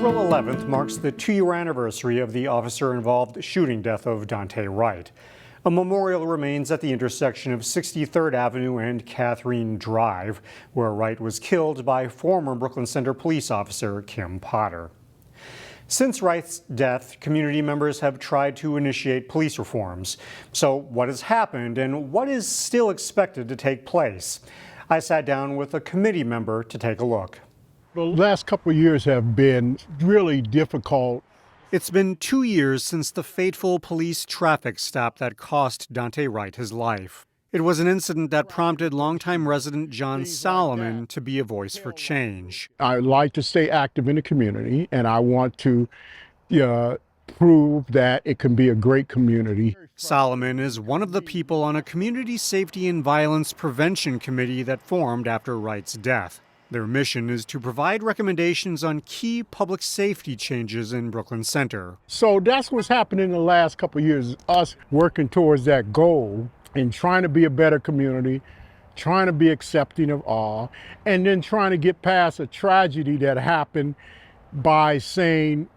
April 11th marks the 2-year anniversary of the officer-involved shooting death of Daunte Wright. A memorial remains at the intersection of 63rd Avenue and Catherine Drive, where Wright was killed by former Brooklyn Center police officer Kim Potter. Since Wright's death, community members have tried to initiate police reforms. So what has happened and what is still expected to take place? I sat down with a committee member to take a look. The last couple of years have been really difficult. It's been 2 years since the fateful police traffic stop that cost Daunte Wright his life. It was an incident that prompted longtime resident John Solomon to be a voice for change. I like to stay active in the community, and I want to prove that it can be a great community. Solomon is one of the people on a community safety and violence prevention committee that formed after Wright's death. Their mission is to provide recommendations on key public safety changes in Brooklyn Center. So that's what's happened in the last couple of years, us working towards that goal and trying to be a better community, trying to be accepting of all, and then trying to get past a tragedy that happened by saying,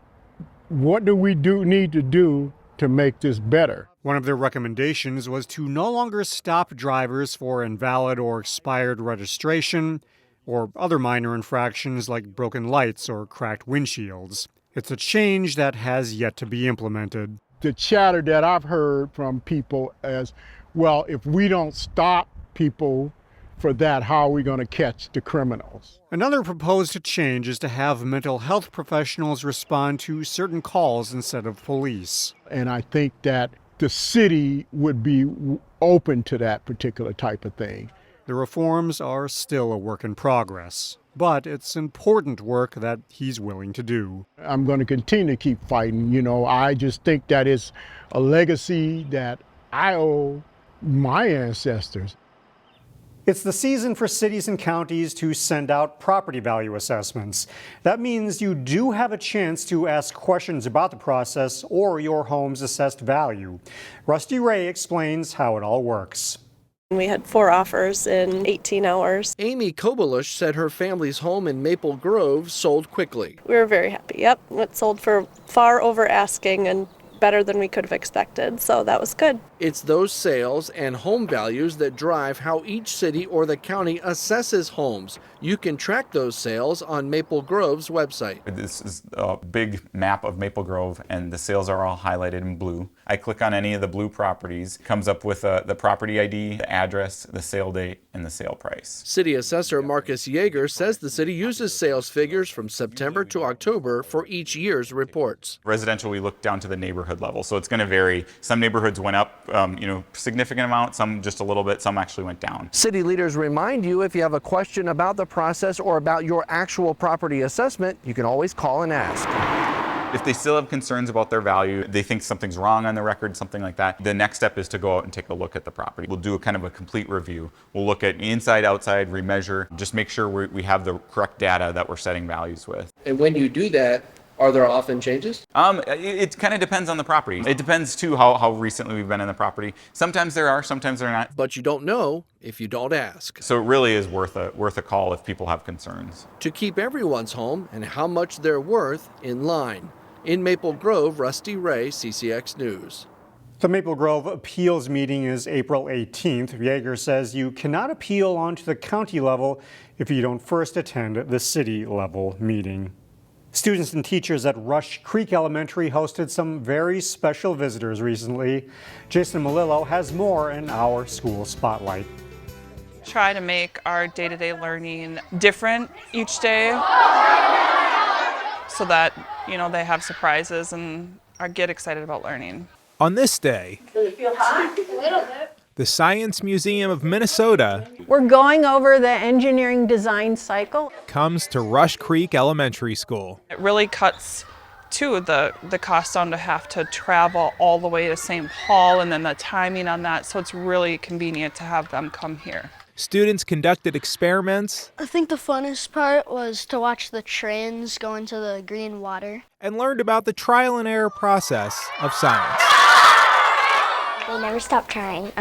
what do we need to do to make this better? One of their recommendations was to no longer stop drivers for invalid or expired registration or other minor infractions like broken lights or cracked windshields. It's a change that has yet to be implemented. The chatter that I've heard from people is, well, if we don't stop people for that, how are we going to catch the criminals? Another proposed change is to have mental health professionals respond to certain calls instead of police. And I think that the city would be open to that particular type of thing. The reforms are still a work in progress, but it's important work that he's willing to do. I'm going to continue to keep fighting. I just think that it's a legacy that I owe my ancestors. It's the season for cities and counties to send out property value assessments. That means you do have a chance to ask questions about the process or your home's assessed value. Rusty Ray explains how it all works. We had 4 offers in 18 hours. Amy Kobelush said her family's home in Maple Grove sold quickly. We were very happy. Yep, it sold for far over asking and better than we could have expected, so that was good. It's those sales and home values that drive how each city or the county assesses homes. You can track those sales on Maple Grove's website. This is a big map of Maple Grove, and the sales are all highlighted in blue. I click on any of the blue properties, comes up with the property ID, the address, the sale date, and the sale price. City Assessor Marcus Yeager says the city uses sales figures from September to October for each year's reports. Residential, we look down to the neighborhood level, so it's going to vary. Some neighborhoods went up significant amount, some just a little bit, some actually went down. City leaders remind you if you have a question about the process or about your actual property assessment, you can always call and ask. If they still have concerns about their value, they think something's wrong on the record, something like that, the next step is to go out and take a look at the property. We'll do a kind of a complete review. We'll look at inside, outside, remeasure, just make sure we have the correct data that we're setting values with. And when you do that, are there often changes? It kind of depends on the property. It depends too how recently we've been in the property. Sometimes there are, sometimes there are not. But you don't know if you don't ask. So it really is worth a call if people have concerns. To keep everyone's home and how much they're worth in line. In Maple Grove, Rusty Ray, CCX News. The Maple Grove appeals meeting is April 18th. Yeager says you cannot appeal onto the county level if you don't first attend the city level meeting. Students and teachers at Rush Creek Elementary hosted some very special visitors recently. Jason Malillo has more in our school spotlight. Try to make our day-to-day learning different each day so that, they have surprises and get excited about learning. On this day, does it feel hot? A little bit. The Science Museum of Minnesota, We're going over the engineering design cycle, comes to Rush Creek Elementary School. It really cuts the cost down to have to travel all the way to St. Paul and then the timing on that, so it's really convenient to have them come here. Students conducted experiments. I think the funnest part was to watch the trains go into the green water. And learned about the trial and error process of science. They never stop trying.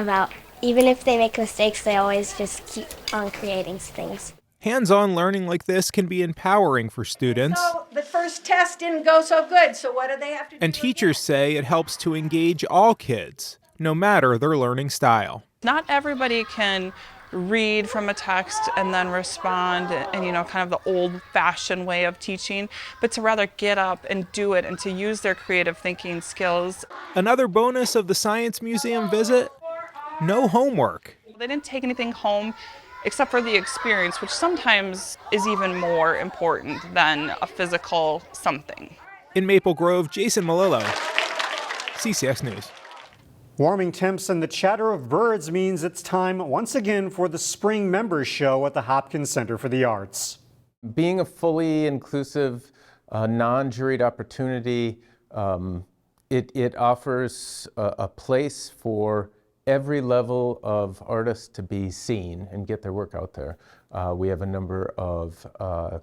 Even if they make mistakes, they always just keep on creating things. Hands-on learning like this can be empowering for students. So the first test didn't go so good, so what do they have to do? And teachers say it helps to engage all kids, no matter their learning style. Not everybody can read from a text and then respond and, kind of the old-fashioned way of teaching, but to rather get up and do it and to use their creative thinking skills. Another bonus of the Science Museum visit? No homework. They didn't take anything home except for the experience, which sometimes is even more important than a physical something. In Maple Grove, Jason Malillo, CCX News. Warming temps and the chatter of birds means it's time once again for the Spring Members Show at the Hopkins Center for the Arts. Being a fully inclusive, non-juried opportunity, it offers a place for every level of artists to be seen and get their work out there. We have a number of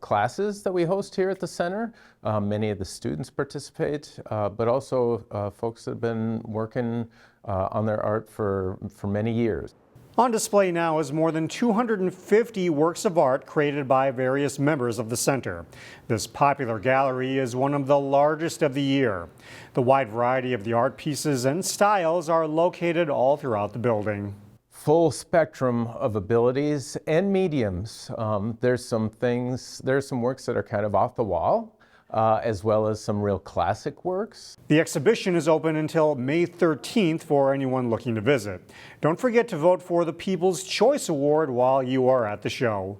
classes that we host here at the center. Many of the students participate, but also folks that have been working on their art for many years. On display now is more than 250 works of art created by various members of the center. This popular gallery is one of the largest of the year. The wide variety of the art pieces and styles are located all throughout the building. Full spectrum of abilities and mediums. There's some works that are kind of off the wall, as well as some real classic works. The exhibition is open until May 13th for anyone looking to visit. Don't forget to vote for the People's Choice Award while you are at the show.